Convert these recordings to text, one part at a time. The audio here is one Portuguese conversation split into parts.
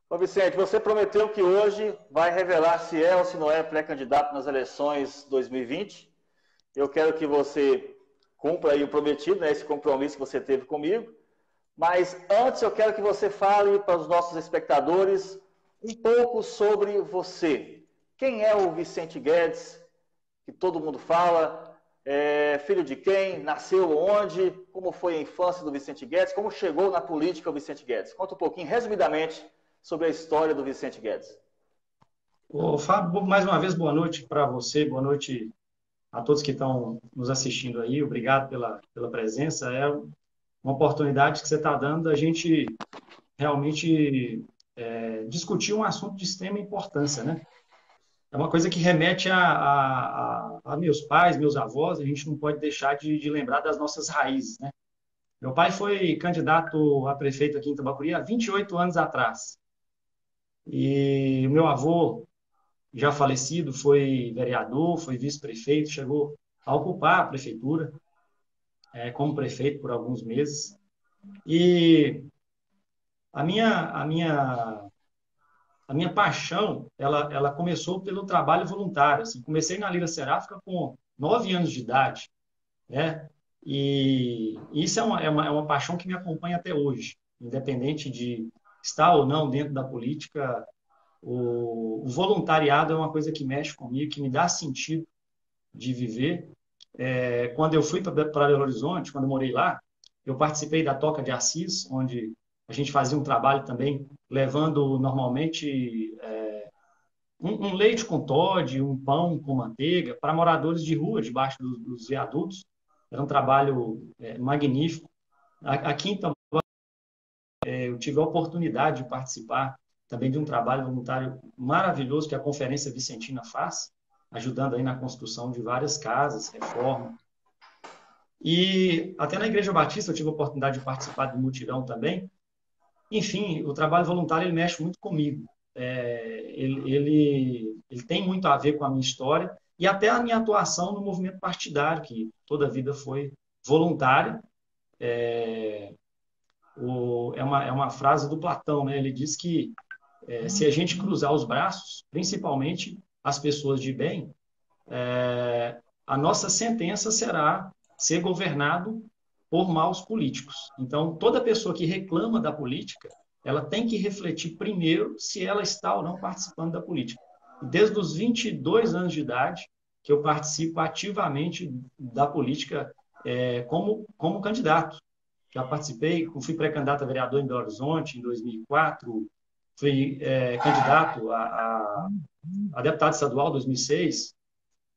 Ô Vicente, você prometeu que hoje vai revelar se é ou se não é pré-candidato nas eleições 2020. Eu quero que você cumpra aí o prometido, né, esse compromisso que você teve comigo. Mas antes eu quero que você fale para os nossos espectadores um pouco sobre você. Quem é o Vicente Guedes, que todo mundo fala? É filho de quem? Nasceu onde? Como foi a infância do Vicente Guedes? Como chegou na política o Vicente Guedes? Conta um pouquinho, resumidamente, sobre a história do Vicente Guedes. Ô, Fábio, mais uma vez, boa noite para você, boa noite a todos que estão nos assistindo aí. Obrigado pela presença. É uma oportunidade que você está dando da gente realmente discutir um assunto de extrema importância, né? É uma coisa que remete a meus pais, meus avós, a gente não pode deixar de lembrar das nossas raízes, né? Meu pai foi candidato a prefeito aqui em Tambacuri há 28 anos atrás. E o meu avô, já falecido, foi vereador, foi vice-prefeito, chegou a ocupar a prefeitura como prefeito por alguns meses. E a minha, a minha, a minha paixão, ela começou pelo trabalho voluntário. Assim, comecei na Liga Seráfica com 9 anos de idade, né? E isso é uma paixão que me acompanha até hoje, independente de estar ou não dentro da política. O voluntariado é uma coisa que mexe comigo, que me dá sentido de viver. Quando eu fui para Belo Horizonte, quando eu morei lá, eu participei da Toca de Assis, onde a gente fazia um trabalho também, levando normalmente um leite com Toddy, um pão com manteiga, para moradores de rua, debaixo dos viadutos. Era um trabalho magnífico. Aqui, então, eu tive a oportunidade de participar também de um trabalho voluntário maravilhoso que a Conferência Vicentina faz, ajudando aí na construção de várias casas, reforma. E até na Igreja Batista eu tive a oportunidade de participar do mutirão também. Enfim, o trabalho voluntário ele mexe muito comigo. Ele tem muito a ver com a minha história e até a minha atuação no movimento partidário, que toda a vida foi voluntária. É uma frase do Platão, né? Ele diz que se a gente cruzar os braços, principalmente as pessoas de bem, a nossa sentença será ser governado por maus políticos. Então, toda pessoa que reclama da política, ela tem que refletir primeiro se ela está ou não participando da política. E desde os 22 anos de idade que eu participo ativamente da política como candidato. Já participei, fui pré-candidato a vereador em Belo Horizonte em 2004, fui candidato a deputado estadual em 2006,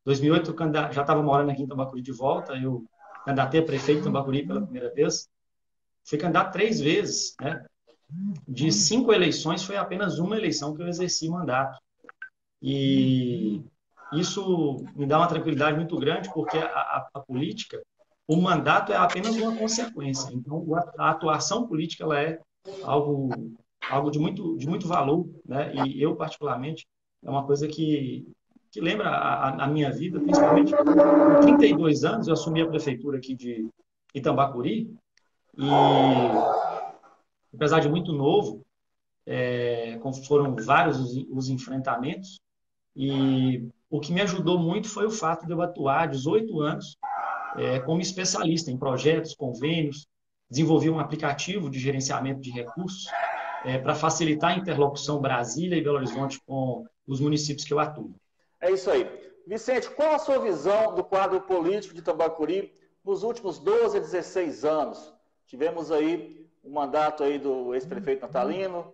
2008 eu já estava morando aqui em Tambacuri de volta, eu candidatei a prefeito de Tambacuri pela primeira vez. Fui candidato 3 vezes, né? De 5 eleições, foi apenas uma eleição que eu exerci mandato. E isso me dá uma tranquilidade muito grande, porque a política, o mandato é apenas uma consequência. Então, a atuação política ela é algo de muito valor, né? E eu, particularmente, é uma coisa que lembra a minha vida, principalmente com 32 anos, eu assumi a prefeitura aqui de Itambacuri e, apesar de muito novo, foram vários os enfrentamentos e o que me ajudou muito foi o fato de eu atuar há 18 anos como especialista em projetos, convênios, desenvolvi um aplicativo de gerenciamento de recursos para facilitar a interlocução Brasília e Belo Horizonte com os municípios que eu atuo. É isso aí. Vicente, qual a sua visão do quadro político de Tambacuri nos últimos 12 a 16 anos? Tivemos aí um mandato aí do ex-prefeito Natalino,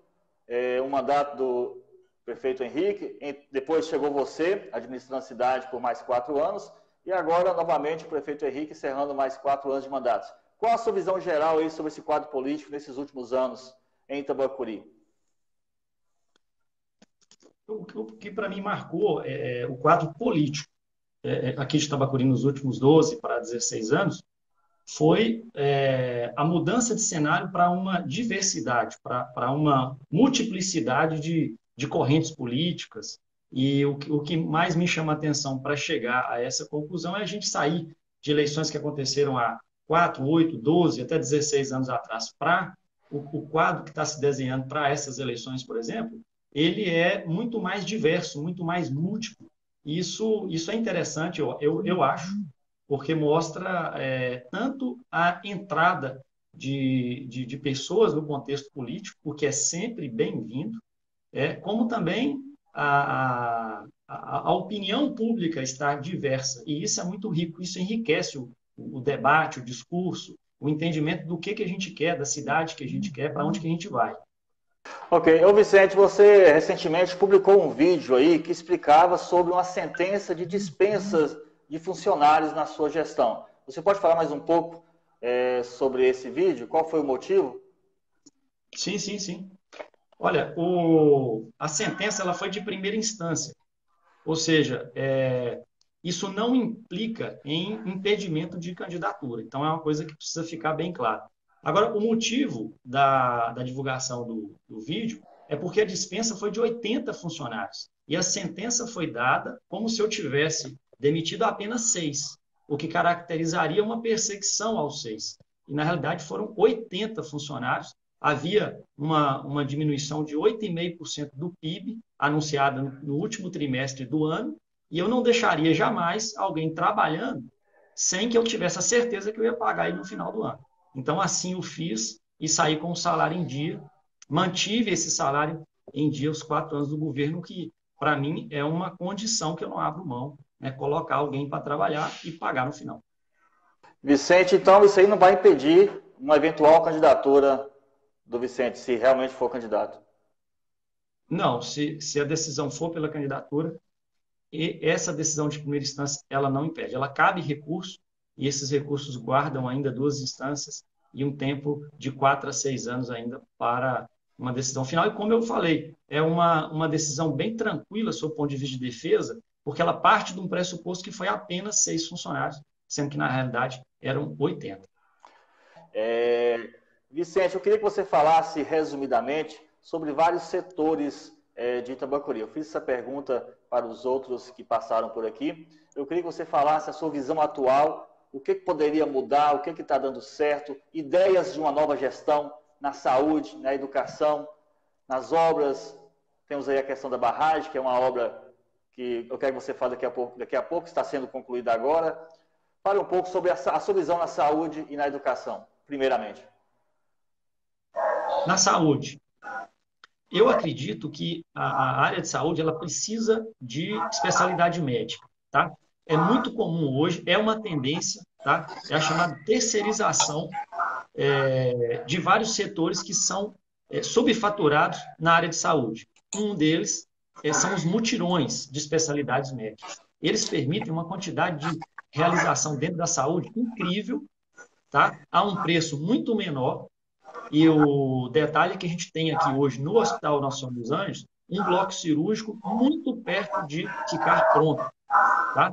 um mandato do prefeito Henrique, depois chegou você, administrando a cidade por mais 4 anos, e agora, novamente, o prefeito Henrique encerrando mais 4 anos de mandato. Qual a sua visão geral aí sobre esse quadro político nesses últimos anos em Tambacuri? O que para mim marcou o quadro político aqui de Tambacuri nos últimos 12 para 16 anos foi a mudança de cenário para uma diversidade, para uma multiplicidade de correntes políticas. E o que mais me chama a atenção para chegar a essa conclusão é a gente sair de eleições que aconteceram há 4, 8, 12, até 16 anos atrás, para o quadro que está se desenhando para essas eleições, por exemplo, ele é muito mais diverso, muito mais múltiplo. Isso é interessante, eu acho, porque mostra tanto a entrada de pessoas no contexto político, o que é sempre bem-vindo, como também a opinião pública está diversa. E isso é muito rico, isso enriquece o debate, o discurso, o entendimento do que a gente quer, da cidade que a gente quer, para onde que a gente vai. Ok. Ô Vicente, você recentemente publicou um vídeo aí que explicava sobre uma sentença de dispensas de funcionários na sua gestão. Você pode falar mais um pouco sobre esse vídeo? Qual foi o motivo? Sim, sim, sim. Olha, a sentença ela foi de primeira instância, ou seja, isso não implica em impedimento de candidatura. Então, é uma coisa que precisa ficar bem claro. Agora, o motivo da divulgação do vídeo é porque a dispensa foi de 80 funcionários e a sentença foi dada como se eu tivesse demitido apenas 6, o que caracterizaria uma perseguição aos 6. E, na realidade, foram 80 funcionários. Havia uma diminuição de 8,5% do PIB anunciada no último trimestre do ano, e eu não deixaria jamais alguém trabalhando sem que eu tivesse a certeza que eu ia pagar ele no final do ano. Então, assim o fiz e saí com o salário em dia, mantive esse salário em dia os 4 anos do governo, que, para mim, é uma condição que eu não abro mão, né? Colocar alguém para trabalhar e pagar no final. Vicente, então isso aí não vai impedir uma eventual candidatura do Vicente, se realmente for candidato. Não, se a decisão for pela candidatura, e essa decisão de primeira instância, ela não impede. Ela cabe recurso, e esses recursos guardam ainda 2 instâncias e um tempo de 4 a 6 anos ainda para uma decisão final. E como eu falei, é uma decisão bem tranquila, sob o ponto de vista de defesa, porque ela parte de um pressuposto que foi apenas 6 funcionários, sendo que, na realidade, eram 80. Vicente, eu queria que você falasse resumidamente sobre vários setores de Itabacorí. Eu fiz essa pergunta para os outros que passaram por aqui. Eu queria que você falasse a sua visão atual, o que poderia mudar, o que está dando certo, ideias de uma nova gestão na saúde, na educação, nas obras. Temos aí a questão da barragem, que é uma obra que eu quero que você fale daqui a pouco, está sendo concluída agora. Fale um pouco sobre a sua visão na saúde e na educação, primeiramente. Na saúde, eu acredito que a área de saúde ela precisa de especialidade médica, tá? É muito comum hoje, é uma tendência, tá? É a chamada terceirização de vários setores que são subfaturados na área de saúde. Um deles são os mutirões de especialidades médicas. Eles permitem uma quantidade de realização dentro da saúde incrível, tá? A um preço muito menor. E o detalhe é que a gente tem aqui hoje no Hospital Nossa Senhora dos Anjos um bloco cirúrgico muito perto de ficar pronto, tá?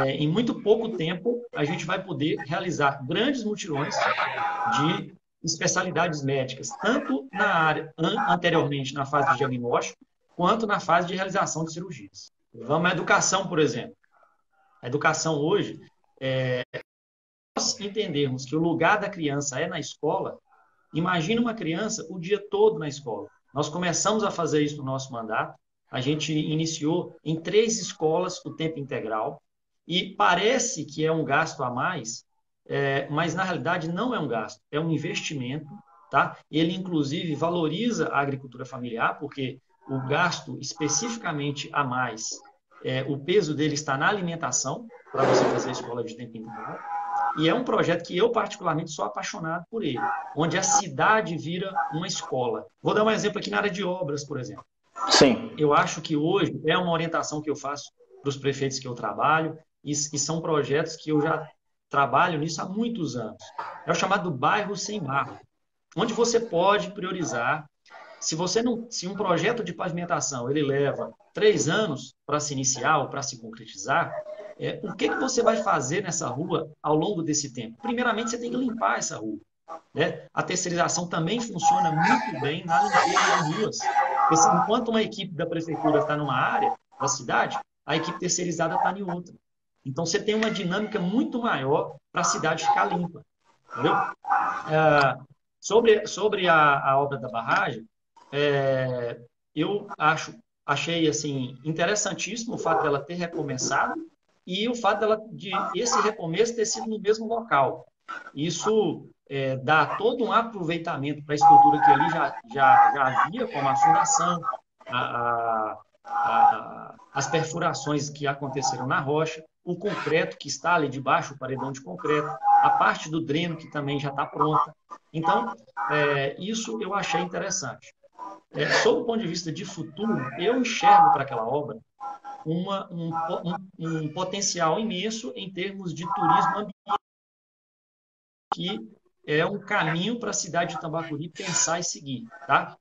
Em muito pouco tempo, a gente vai poder realizar grandes mutirões de especialidades médicas, tanto na área anteriormente na fase de diagnóstico, quanto na fase de realização de cirurgias. Vamos à educação, por exemplo. A educação hoje, nós entendermos que o lugar da criança é na escola. Imagina uma criança o dia todo na escola. Nós começamos a fazer isso no nosso mandato. A gente iniciou em 3 escolas o tempo integral e parece que é um gasto a mais, mas na realidade não é um gasto, é um investimento, tá? Ele inclusive valoriza a agricultura familiar, porque o gasto especificamente a mais, o peso dele está na alimentação para você fazer a escola de tempo integral. E é um projeto que eu, particularmente, sou apaixonado por ele, onde a cidade vira uma escola. Vou dar um exemplo aqui na área de obras, por exemplo. Sim. Eu acho que hoje é uma orientação que eu faço para os prefeitos que eu trabalho, e são projetos que eu já trabalho nisso há muitos anos. É o chamado bairro sem marro, onde você pode priorizar. Se um projeto de pavimentação ele leva 3 anos para se iniciar ou para se concretizar, o que você vai fazer nessa rua ao longo desse tempo? Primeiramente, você tem que limpar essa rua, né? A terceirização também funciona muito bem na limpeza de ruas. Porque enquanto uma equipe da prefeitura está numa área da cidade, a equipe terceirizada está em outra. Então, você tem uma dinâmica muito maior para a cidade ficar limpa. Entendeu? Sobre a obra da barragem, eu achei assim, interessantíssimo o fato dela ter recomeçado e o fato de esse recomeço ter sido no mesmo local. Isso dá todo um aproveitamento para a estrutura que ali já havia, como a fundação, a, as perfurações que aconteceram na rocha, o concreto que está ali debaixo, o paredão de concreto, a parte do dreno que também já está pronta. Então, isso eu achei interessante. Sob o ponto de vista de futuro, eu enxergo para aquela obra um potencial imenso em termos de turismo ambiental, que é um caminho para a cidade de Tambacuri pensar e seguir, tá?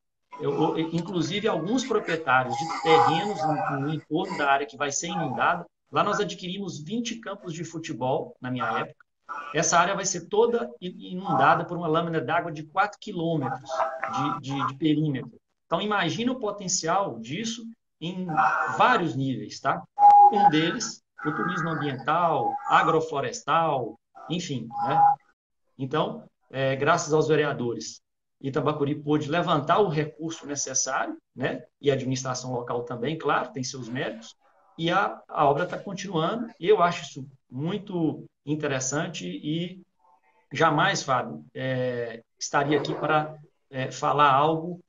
Inclusive, alguns proprietários de terrenos no entorno da área que vai ser inundada, lá nós adquirimos 20 campos de futebol, na minha época. Essa área vai ser toda inundada por uma lâmina d'água de 4 quilômetros de perímetro. Então, imagine o potencial disso em vários níveis, tá? Um deles, o turismo ambiental, agroflorestal, enfim, né? Então, graças aos vereadores, Itambacuri pôde levantar o recurso necessário, né? E a administração local também, claro, tem seus méritos, e a obra está continuando, e eu acho isso muito interessante e jamais, Fábio, estaria aqui para falar algo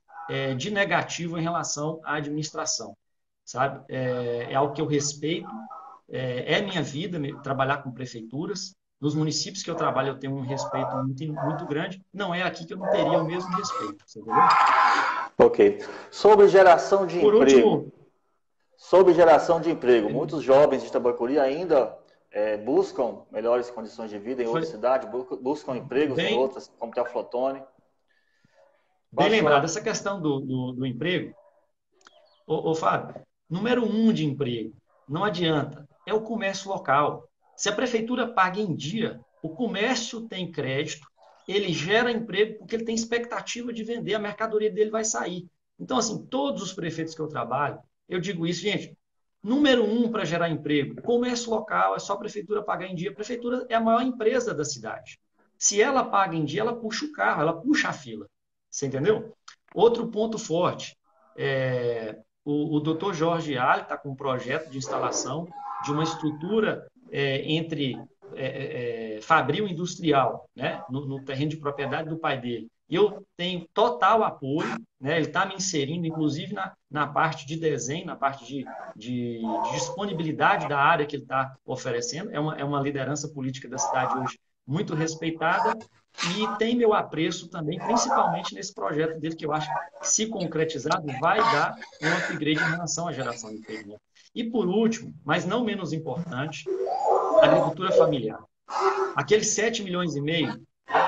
de negativo em relação à administração, sabe? É algo que eu respeito, é minha vida trabalhar com prefeituras. Nos municípios que eu trabalho, eu tenho um respeito muito grande. Não é aqui que eu não teria o mesmo respeito, você entendeu? Ok. Sobre geração de Por emprego. último, Sobre geração de emprego. Muitos jovens de Tambacuri ainda buscam melhores condições de vida em outras cidades, buscam empregos em bem, outras, como Teoflotone. bem Pode lembrado, falar. essa questão do emprego, Fábio, número 1 de emprego, não adianta, é o comércio local. Se a prefeitura paga em dia, o comércio tem crédito, ele gera emprego porque ele tem expectativa de vender, a mercadoria dele vai sair. Então, assim, todos os prefeitos que eu trabalho, eu digo isso, gente, número 1 para gerar emprego, comércio local, é só a prefeitura pagar em dia. A prefeitura é a maior empresa da cidade. Se ela paga em dia, ela puxa o carro, ela puxa a fila. Você entendeu? Outro ponto forte, o Dr. Jorge Ali está com um projeto de instalação de uma estrutura entre fabril industrial, né, no terreno de propriedade do pai dele. E eu tenho total apoio, né, ele está me inserindo, inclusive, na parte de desenho, na parte de disponibilidade da área que ele está oferecendo. É uma liderança política da cidade hoje muito respeitada e tem meu apreço também, principalmente nesse projeto dele, que eu acho que, se concretizado, vai dar um upgrade em relação à geração de emprego. E, por último, mas não menos importante, a agricultura familiar. Aqueles 7 milhões e meio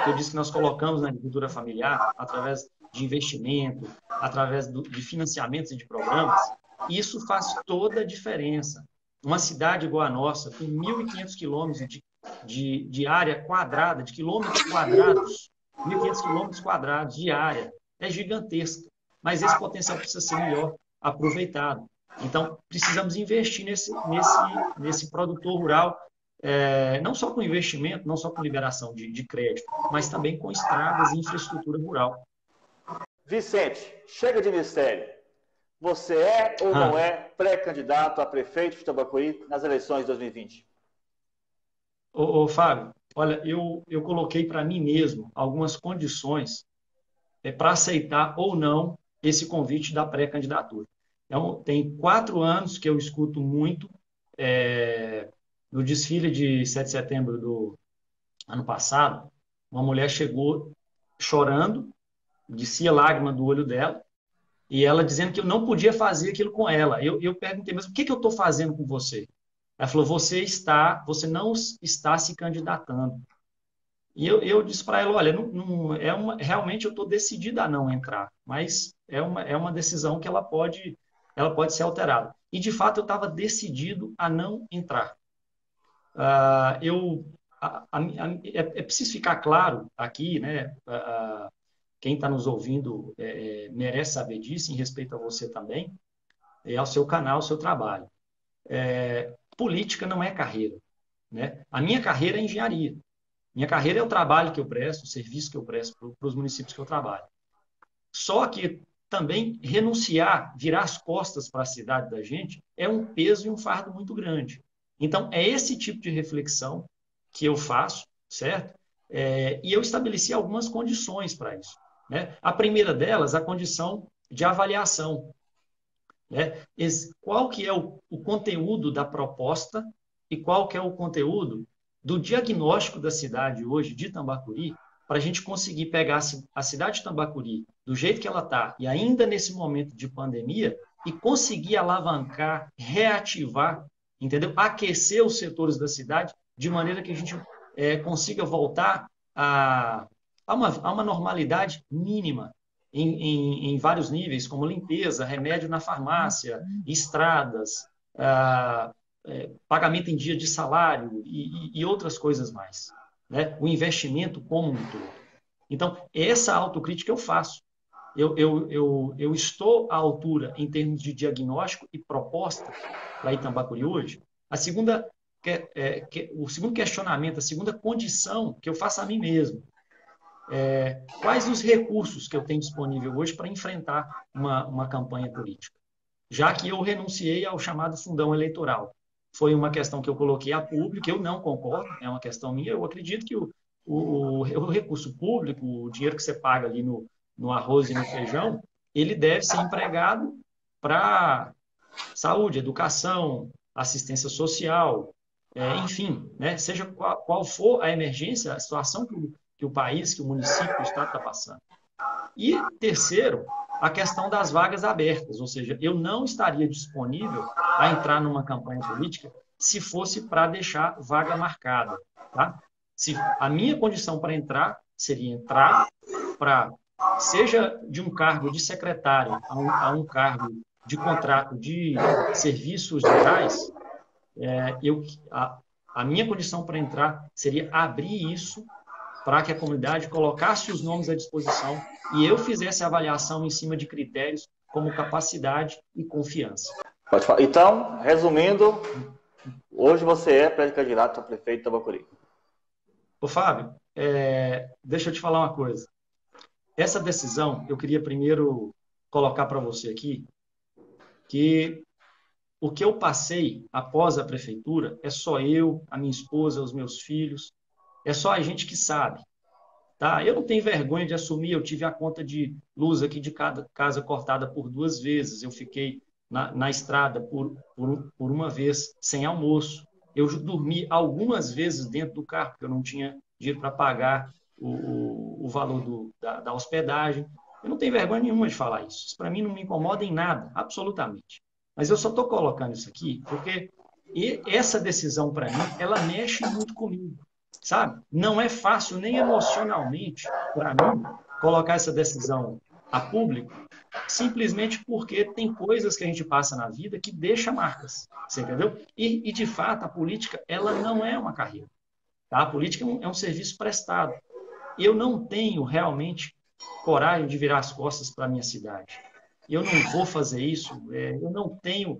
que eu disse que nós colocamos na agricultura familiar, através de investimento, através de financiamentos e de programas, isso faz toda a diferença. Uma cidade igual a nossa, com 1.500 quilômetros de área quadrada, de quilômetros quadrados, 1.500 quilômetros quadrados de área, é gigantesca. Mas esse potencial precisa ser melhor aproveitado. Então, precisamos investir nesse produtor rural, não só com investimento, não só com liberação de crédito, mas também com estradas e infraestrutura rural. Vicente, chega de mistério. Você é ou não é pré-candidato a prefeito de Tambacuri nas eleições de 2020? Fábio, olha, eu coloquei para mim mesmo algumas condições para aceitar ou não esse convite da pré-candidatura. Então, tem 4 anos que eu escuto muito, no desfile de 7 de setembro do ano passado, uma mulher chegou chorando, descia lágrima do olho dela, e ela dizendo que eu não podia fazer aquilo com ela. Eu perguntei, mas o que eu estou fazendo com você? Ela falou, você não está se candidatando. E eu disse para ela, olha, realmente eu estou decidida a não entrar, mas é uma decisão que ela pode ser alterada. E, de fato, eu estava decidido a não entrar. É preciso ficar claro aqui, né? Quem está nos ouvindo merece saber disso, em respeito a você também, ao seu canal, ao seu trabalho. Política não é carreira, né? A minha carreira é engenharia. Minha carreira é o trabalho que eu presto, o serviço que eu presto para os municípios que eu trabalho. Só que também renunciar, virar as costas para a cidade da gente, é um peso e um fardo muito grande. Então, é esse tipo de reflexão que eu faço, certo? E eu estabeleci algumas condições para isso. Né? A primeira delas, a condição de avaliação. Né? Qual que é o conteúdo da proposta e qual que é o conteúdo do diagnóstico da cidade hoje, de Tambacuri, para a gente conseguir pegar a cidade de Tambacuri do jeito que ela está, e ainda nesse momento de pandemia, e conseguir alavancar, reativar, entendeu? Aquecer os setores da cidade, de maneira que a gente consiga voltar a uma normalidade mínima em vários níveis, como limpeza, remédio na farmácia, estradas, pagamento em dia de salário e outras coisas mais. Né? O investimento como um todo. Então, essa autocrítica eu faço. Eu estou à altura em termos de diagnóstico e proposta para Itambacuri hoje. O segundo questionamento, a segunda condição que eu faço a mim mesmo, quais os recursos que eu tenho disponível hoje para enfrentar uma campanha política? Já que eu renunciei ao chamado fundão eleitoral. Foi uma questão que eu coloquei a público, eu não concordo, é uma questão minha, eu acredito que o recurso público, o dinheiro que você paga ali no arroz e no feijão, ele deve ser empregado para saúde, educação, assistência social, enfim, né? Seja qual for a emergência, a situação que o país, que o município, que o Estado está passando. E, terceiro, a questão das vagas abertas, ou seja, eu não estaria disponível a entrar numa campanha política se fosse para deixar vaga marcada. Tá? A minha condição para entrar seria entrar para, seja de um cargo de secretário a um cargo de contrato de serviços gerais, a minha condição para entrar seria abrir isso para que a comunidade colocasse os nomes à disposição e eu fizesse a avaliação em cima de critérios como capacidade e confiança. Pode falar. Então, resumindo, hoje você é pré-candidato a prefeito de Tambacuri. Ô, Fábio, deixa eu te falar uma coisa. Essa decisão, eu queria primeiro colocar para você aqui que o que eu passei após a prefeitura é só eu, a minha esposa, os meus filhos, é só a gente que sabe. Tá? Eu não tenho vergonha de assumir, eu tive a conta de luz aqui de casa cortada por 2 vezes, eu fiquei na estrada por uma vez sem almoço, eu dormi algumas vezes dentro do carro, porque eu não tinha dinheiro para pagar o valor da hospedagem. Eu não tenho vergonha nenhuma de falar isso. Isso para mim não me incomoda em nada, absolutamente. Mas eu só estou colocando isso aqui porque essa decisão, para mim, ela mexe muito comigo. Sabe? Não é fácil nem emocionalmente para mim colocar essa decisão a público, simplesmente porque tem coisas que a gente passa na vida que deixa marcas, você entendeu? E de fato, a política, ela não é uma carreira. Tá? A política é um serviço prestado. Eu não tenho realmente coragem de virar as costas para a minha cidade. Eu não vou fazer isso. Eu não tenho...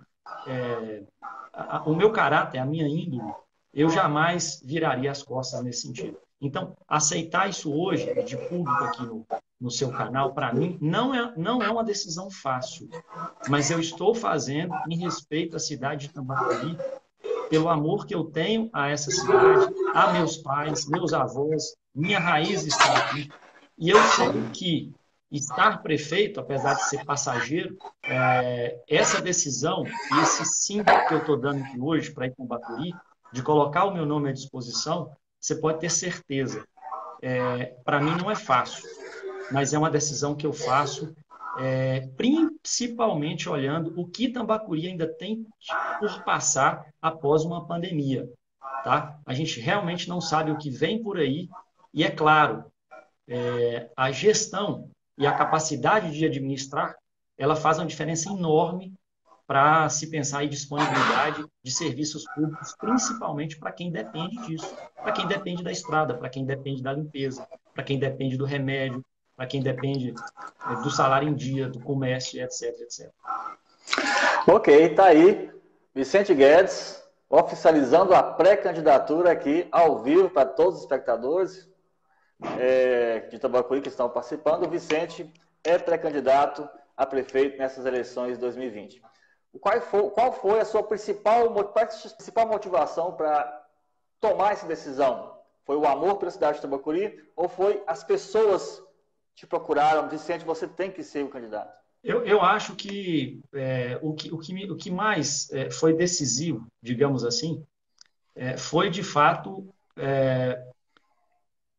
o meu caráter, a minha índole, eu jamais viraria as costas nesse sentido. Então, aceitar isso hoje, de público aqui no seu canal, para mim, não é uma decisão fácil. Mas eu estou fazendo em respeito à cidade de Tambacuri, pelo amor que eu tenho a essa cidade, a meus pais, meus avós, minha raiz está aqui. E eu sei que estar prefeito, apesar de ser passageiro, essa decisão e esse sim que eu estou dando aqui hoje para Itambacuri, de colocar o meu nome à disposição, você pode ter certeza. Para mim não é fácil, mas é uma decisão que eu faço, principalmente olhando o que Tambacuri ainda tem por passar após uma pandemia. Tá? A gente realmente não sabe o que vem por aí, e é claro, a gestão e a capacidade de administrar, ela faz uma diferença enorme para se pensar em disponibilidade de serviços públicos, principalmente para quem depende disso, para quem depende da estrada, para quem depende da limpeza, para quem depende do remédio, para quem depende do salário em dia, do comércio, etc, etc. Ok, tá aí. Vicente Guedes, oficializando a pré-candidatura aqui, ao vivo, para todos os espectadores de Itabapoí que estão participando. O Vicente é pré-candidato a prefeito nessas eleições de 2020. Qual foi a sua principal motivação para tomar essa decisão? Foi o amor pela cidade de Itabapoí ou foi as pessoas que te procuraram? Vicente, você tem que ser o candidato. Eu acho que o que mais foi decisivo, digamos assim, foi de fato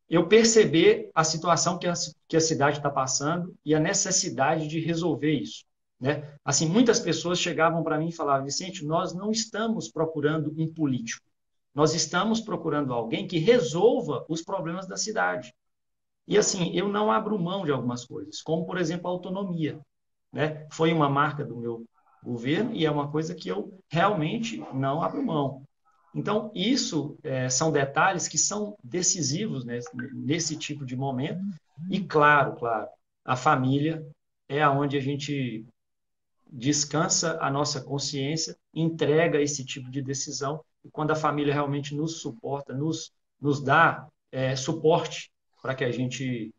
eu perceber a situação que a cidade está passando e a necessidade de resolver isso, né? Assim, muitas pessoas chegavam para mim e falavam: Vicente, nós não estamos procurando um político, nós estamos procurando alguém que resolva os problemas da cidade. E assim, eu não abro mão de algumas coisas, como, por exemplo, a autonomia, né? Foi uma marca do meu governo e é uma coisa que eu realmente não abro mão. Então, isso são detalhes que são decisivos, né, nesse tipo de momento. E, claro, a família é onde a gente descansa a nossa consciência, entrega esse tipo de decisão. E quando a família realmente nos suporta, nos dá suporte para que a gente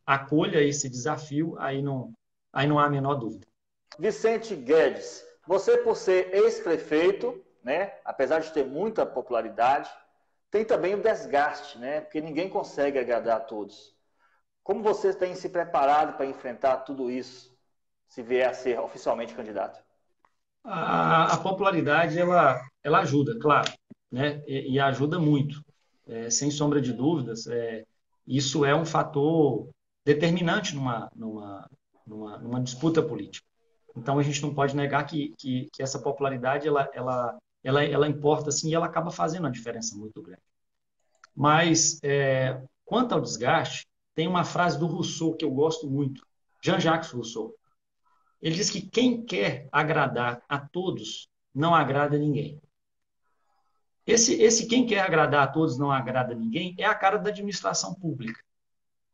acolha esse desafio, aí não há a menor dúvida. Vicente Guedes, você por ser ex-prefeito, né, apesar de ter muita popularidade, tem também o desgaste, né, porque ninguém consegue agradar a todos. Como você tem se preparado para enfrentar tudo isso, se vier a ser oficialmente candidato? A popularidade, ela ajuda, claro, né, e ajuda muito, sem sombra de dúvidas. Isso é um fator determinante numa disputa política. Então, a gente não pode negar que essa popularidade ela importa, assim, e ela acaba fazendo uma diferença muito grande. Mas, quanto ao desgaste, tem uma frase do Rousseau que eu gosto muito, Jean-Jacques Rousseau. Ele diz que quem quer agradar a todos não agrada ninguém. Esse quem quer agradar a todos não agrada ninguém é a cara da administração pública.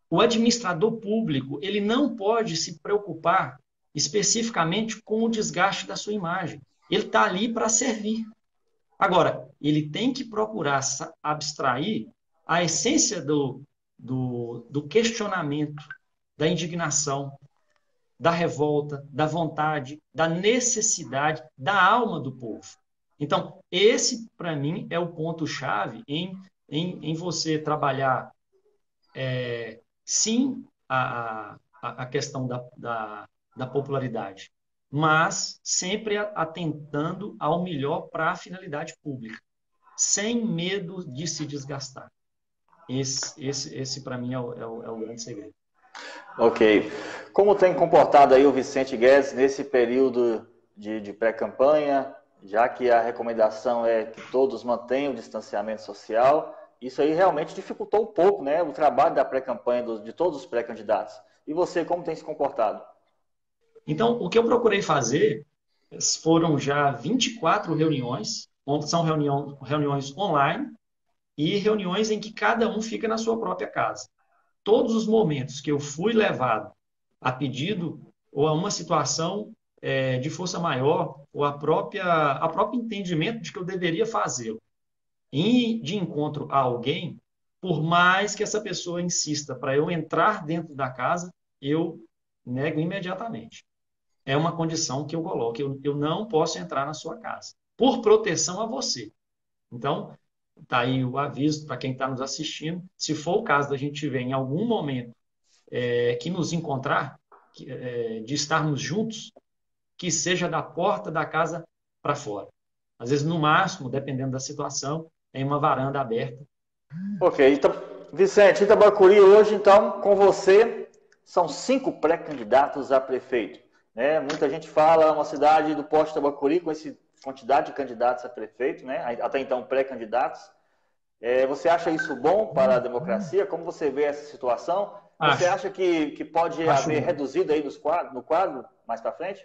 O administrador público, ele não pode se preocupar especificamente com o desgaste da sua imagem. Ele está ali para servir. Agora, ele tem que procurar abstrair a essência do questionamento, da indignação, da revolta, da vontade, da necessidade, da alma do povo. Então, esse, para mim, é o ponto-chave em você trabalhar, sim, a questão da popularidade, mas sempre atentando ao melhor para a finalidade pública, sem medo de se desgastar. Esse para mim, é o grande segredo. Ok. Como tem comportado aí o Vicente Guedes nesse período de pré-campanha, já que a recomendação é que todos mantenham o distanciamento social? Isso aí realmente dificultou um pouco, né, o trabalho da pré-campanha de todos os pré-candidatos. E você, como tem se comportado? Então, o que eu procurei fazer foram já 24 reuniões, são reuniões online e reuniões em que cada um fica na sua própria casa. Todos os momentos que eu fui levado a pedido ou a uma situação de força maior, ou a próprio entendimento de que eu deveria fazê-lo, de encontro a alguém, por mais que essa pessoa insista para eu entrar dentro da casa, eu nego imediatamente. É uma condição que eu coloco. Eu não posso entrar na sua casa, por proteção a você. Então, está aí o aviso para quem está nos assistindo. Se for o caso da gente ver em algum momento que nos encontrar, de estarmos juntos, que seja da porta da casa para fora. Às vezes, no máximo, dependendo da situação, em uma varanda aberta. Ok. Então, Vicente, Itabacuri hoje, então, com você, são 5 pré-candidatos a prefeito. Né? Muita gente fala uma cidade do porte de Itabacuri com essa quantidade de candidatos a prefeito, né? Até então pré-candidatos. Você acha isso bom para a democracia? Como você vê essa situação? Você acha que pode haver reduzido aí no quadro mais para frente?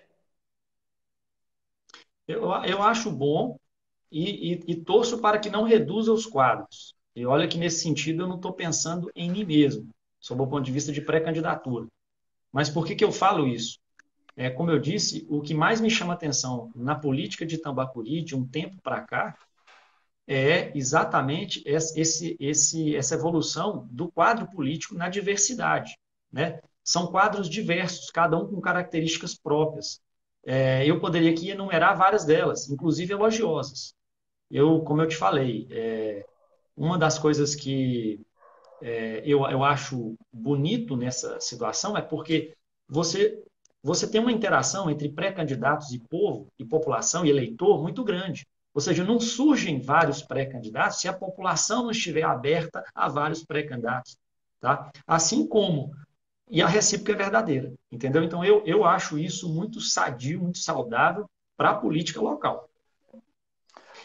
Eu acho bom e torço para que não reduza os quadros. E olha que nesse sentido eu não estou pensando em mim mesmo, sob o ponto de vista de pré-candidatura. Mas por que eu falo isso? como eu disse, o que mais me chama atenção na política de Tambacuri, de um tempo para cá, é exatamente essa evolução do quadro político na diversidade, né? São quadros diversos, cada um com características próprias. Eu poderia aqui enumerar várias delas, inclusive elogiosas. Como eu te falei, uma das coisas que eu acho bonito nessa situação é porque você, você tem uma interação entre pré-candidatos e povo, e população e eleitor muito grande. Ou seja, não surgem vários pré-candidatos se a população não estiver aberta a vários pré-candidatos. Tá? Assim como, e a recíproca é verdadeira, entendeu? Então, eu acho isso muito sadio, muito saudável para a política local.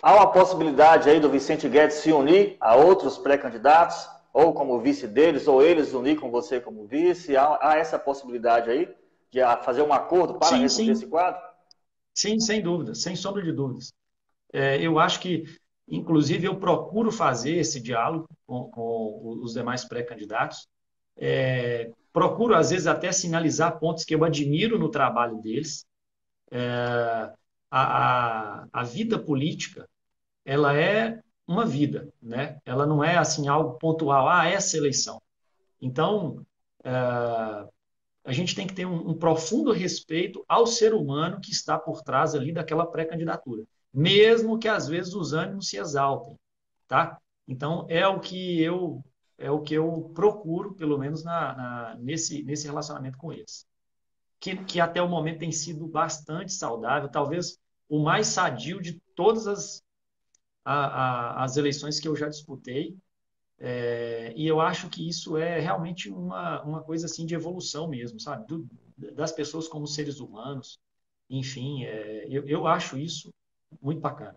Há uma possibilidade aí do Vicente Guedes se unir a outros pré-candidatos, ou como vice deles, ou eles unir com você como vice? Há essa possibilidade aí de fazer um acordo para Sim, resolver esse sim, quadro? sim, sem dúvida, sem sombra de dúvidas. Eu acho que, inclusive, eu procuro fazer esse diálogo com os demais pré-candidatos. Procuro, às vezes, até sinalizar pontos que eu admiro no trabalho deles. A vida política, ela é uma vida, né? Ela não é assim algo pontual, essa eleição. Então, a gente tem que ter um profundo respeito ao ser humano que está por trás ali daquela pré-candidatura, mesmo que às vezes os ânimos se exaltem, tá? Então é o que eu procuro, pelo menos nesse relacionamento com eles, que até o momento tem sido bastante saudável, talvez o mais sadio de todas as eleições que eu já disputei. E eu acho que isso é realmente uma coisa assim de evolução mesmo, sabe? Das pessoas como seres humanos. Enfim, eu acho isso muito bacana.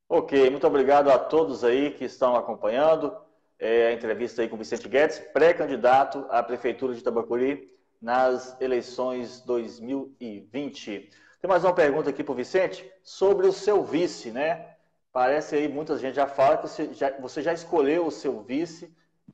Ok, muito obrigado a todos aí que estão acompanhando a entrevista aí com o Vicente Guedes, pré-candidato à Prefeitura de Tambacuri nas eleições 2020. Tem mais uma pergunta aqui para o Vicente sobre o seu vice, né? Parece aí, muita gente já fala que você já escolheu o seu vice,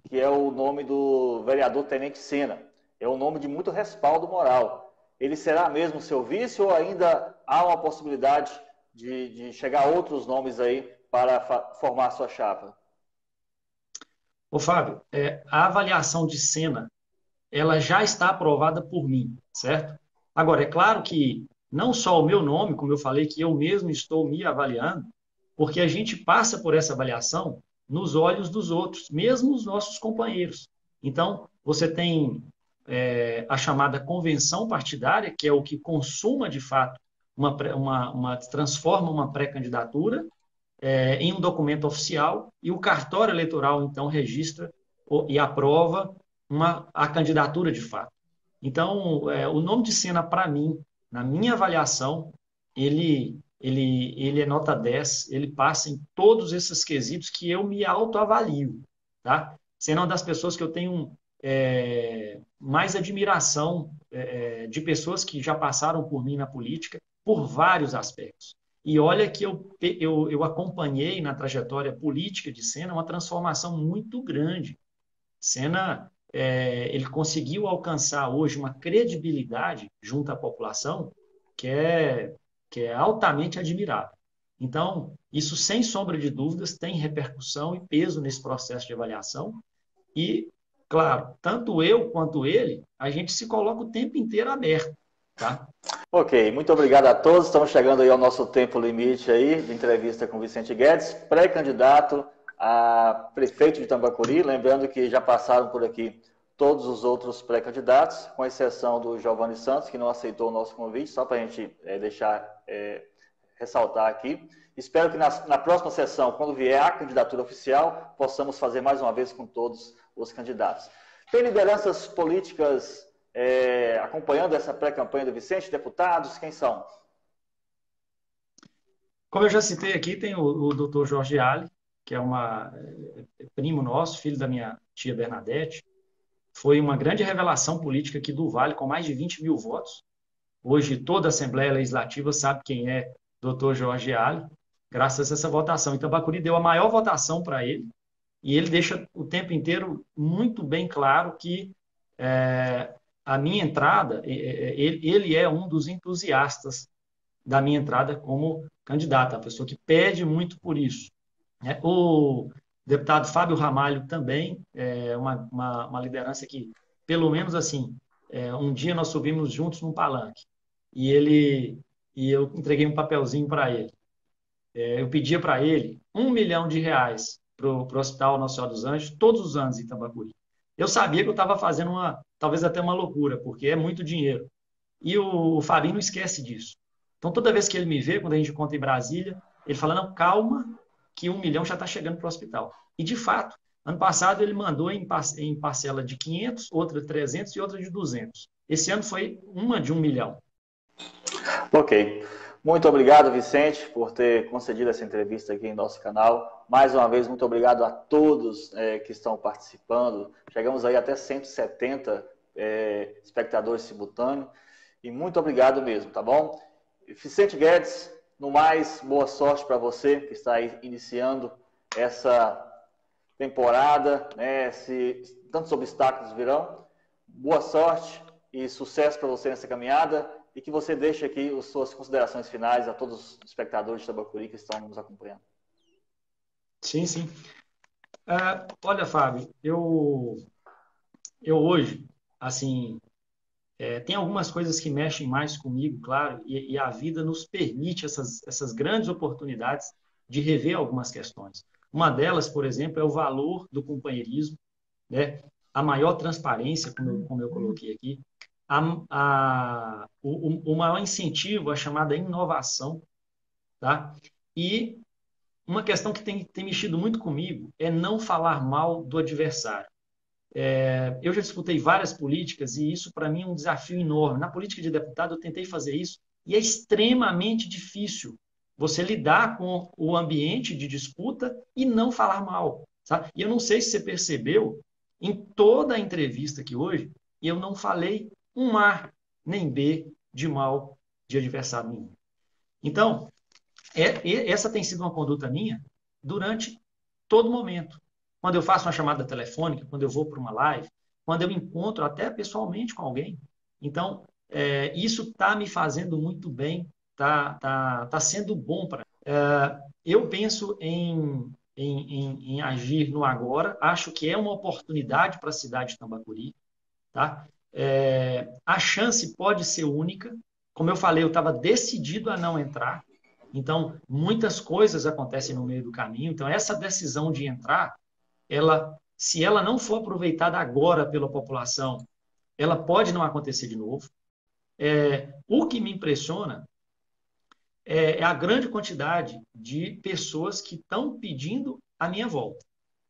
que é o nome do vereador Tenente Sena. É um nome de muito respaldo moral. Ele será mesmo seu vice ou ainda há uma possibilidade de chegar outros nomes aí para formar a sua chapa? Ô, Fábio, a avaliação de cena, ela já está aprovada por mim, certo? Agora, é claro que não só o meu nome, como eu falei, que eu mesmo estou me avaliando, porque a gente passa por essa avaliação nos olhos dos outros, mesmo os nossos companheiros. Então, você tem a chamada convenção partidária, que é o que consuma de fato transforma uma pré-candidatura em um documento oficial, e o cartório eleitoral, então, registra e aprova a candidatura de fato. Então, o nome de cena, para mim, na minha avaliação, ele é nota 10, ele passa em todos esses quesitos que eu me autoavalio, tá? Sendo uma das pessoas que eu tenho mais admiração de pessoas que já passaram por mim na política, por vários aspectos. E olha que eu acompanhei na trajetória política de Senna uma transformação muito grande. Senna, ele conseguiu alcançar hoje uma credibilidade junto à população que é, que é altamente admirável. Então, isso, sem sombra de dúvidas, tem repercussão e peso nesse processo de avaliação. E, claro, tanto eu quanto ele, a gente se coloca o tempo inteiro aberto, tá? Ok, muito obrigado a todos. Estamos chegando aí ao nosso tempo limite aí de entrevista com Vicente Guedes, pré-candidato a prefeito de Tambacuri. Lembrando que já passaram por aqui todos os outros pré-candidatos, com exceção do Giovanni Santos, que não aceitou o nosso convite, só para a gente ressaltar aqui. Espero que na próxima sessão, quando vier a candidatura oficial, possamos fazer mais uma vez com todos os candidatos. Tem lideranças políticas acompanhando essa pré-campanha do Vicente, deputados, quem são? Como eu já citei aqui, tem o Dr. Jorge Ali, que é primo nosso, filho da minha tia Bernadette. Foi uma grande revelação política aqui do Vale, com mais de 20 mil votos. Hoje, toda a Assembleia Legislativa sabe quem é Dr. Jorge Ali, graças a essa votação. Então, Bacuri deu a maior votação para ele, e ele deixa o tempo inteiro muito bem claro que a minha entrada, ele é um dos entusiastas da minha entrada como candidato, a pessoa que pede muito por isso, né? O deputado Fábio Ramalho também é uma liderança que, pelo menos assim, um dia nós subimos juntos num palanque e eu entreguei um papelzinho para ele. Eu pedia para ele R$ 1 milhão para o Hospital Nossa Senhora dos Anjos todos os anos em Tambacuri. Eu sabia que eu estava fazendo talvez até uma loucura, porque é muito dinheiro. E o Fabinho não esquece disso. Então, toda vez que ele me vê, quando a gente conta em Brasília, ele fala, não, calma, que 1 milhão já está chegando para o hospital. E, de fato, ano passado ele mandou em parcela de 500, outra de 300 e outra de 200. Esse ano foi uma de 1 milhão. Ok. Muito obrigado, Vicente, por ter concedido essa entrevista aqui em nosso canal. Mais uma vez, muito obrigado a todos que estão participando. Chegamos aí até 170 espectadores simultâneos. E muito obrigado mesmo, tá bom? Vicente Guedes, no mais, boa sorte para você que está aí iniciando essa temporada, né? Tantos obstáculos virão. Boa sorte e sucesso para você nessa caminhada e que você deixe aqui as suas considerações finais a todos os espectadores de Tambacuri que estão nos acompanhando. Sim, sim. Olha, Fábio, eu hoje, assim, tem algumas coisas que mexem mais comigo, claro, e a vida nos permite essas grandes oportunidades de rever algumas questões. Uma delas, por exemplo, é o valor do companheirismo, né? A maior transparência, como eu coloquei aqui, o maior incentivo, a chamada inovação, tá? E uma questão que tem mexido muito comigo é não falar mal do adversário. Eu já disputei várias políticas e isso, para mim, é um desafio enorme. Na política de deputado, eu tentei fazer isso e é extremamente difícil você lidar com o ambiente de disputa e não falar mal, sabe? E eu não sei se você percebeu, em toda a entrevista aqui hoje, eu não falei um A nem B de mal de adversário nenhum. Então, essa tem sido uma conduta minha durante todo momento. Quando eu faço uma chamada telefônica, quando eu vou para uma live, quando eu encontro até pessoalmente com alguém. Então, isso está me fazendo muito bem, tá sendo bom para eu penso em agir no agora, acho que é uma oportunidade para a cidade de Tambacuri. Tá? A chance pode ser única. Como eu falei, eu estava decidido a não entrar. Então, muitas coisas acontecem no meio do caminho. Então, essa decisão de entrar, se ela não for aproveitada agora pela população, ela pode não acontecer de novo. O que me impressiona é a grande quantidade de pessoas que estão pedindo a minha volta.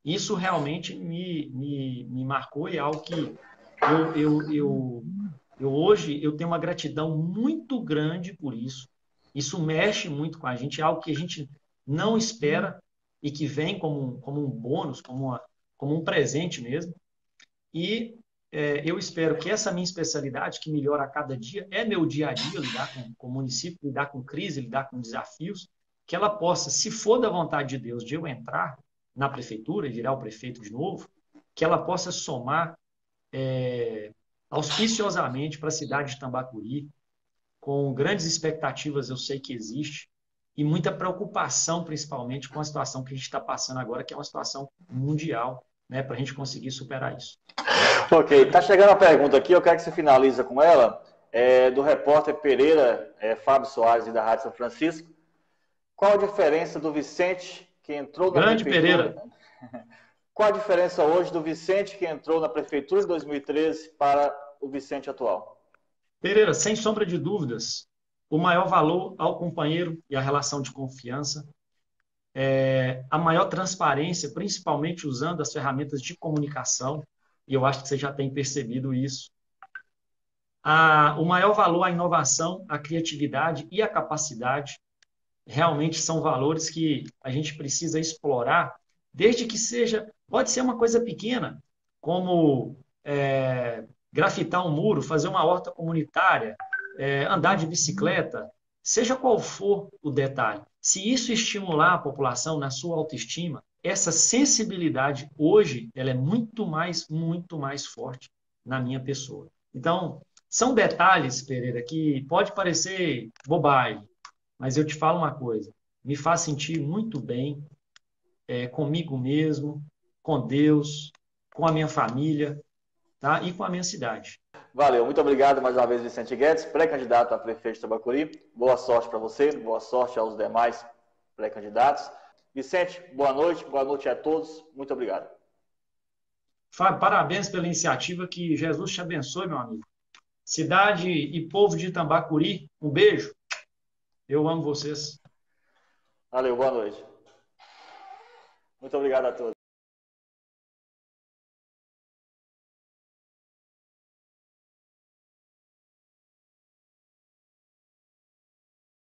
Isso realmente me marcou e é algo que hoje eu tenho uma gratidão muito grande por isso. Isso mexe muito com a gente, é algo que a gente não espera e que vem como um bônus, como um presente mesmo. E eu espero que essa minha especialidade, que melhora a cada dia, é meu dia a dia, lidar com o município, lidar com crise, lidar com desafios, que ela possa, se for da vontade de Deus de eu entrar na prefeitura e virar o prefeito de novo, que ela possa somar auspiciosamente para a cidade de Tambacuri, com grandes expectativas, eu sei que existe, e muita preocupação, principalmente, com a situação que a gente está passando agora, que é uma situação mundial, né, para a gente conseguir superar isso. Ok, está chegando a pergunta aqui, eu quero que você finalize com ela, do repórter Pereira, Fábio Soares, da Rádio São Francisco. Qual a diferença do Vicente que entrou na Grande prefeitura? Pereira. Qual a diferença hoje do Vicente que entrou na prefeitura em 2013 para o Vicente atual? Pereira, sem sombra de dúvidas, o maior valor ao companheiro e a relação de confiança, a maior transparência, principalmente usando as ferramentas de comunicação, e eu acho que você já tem percebido isso. O maior valor à inovação, à criatividade e à capacidade, realmente são valores que a gente precisa explorar, desde que pode ser uma coisa pequena, como grafitar um muro, fazer uma horta comunitária, andar de bicicleta, seja qual for o detalhe. Se isso estimular a população na sua autoestima, essa sensibilidade hoje ela é muito mais forte na minha pessoa. Então, são detalhes, Pereira, que pode parecer bobagem, mas eu te falo uma coisa, me faz sentir muito bem comigo mesmo, com Deus, com a minha família, tá? E com a minha cidade. Valeu, muito obrigado mais uma vez, Vicente Guedes, pré-candidato a prefeito de Tambacuri. Boa sorte para você, boa sorte aos demais pré-candidatos. Vicente, boa noite a todos, muito obrigado. Fábio, parabéns pela iniciativa, que Jesus te abençoe, meu amigo. Cidade e povo de Tambacuri, um beijo. Eu amo vocês. Valeu, boa noite. Muito obrigado a todos.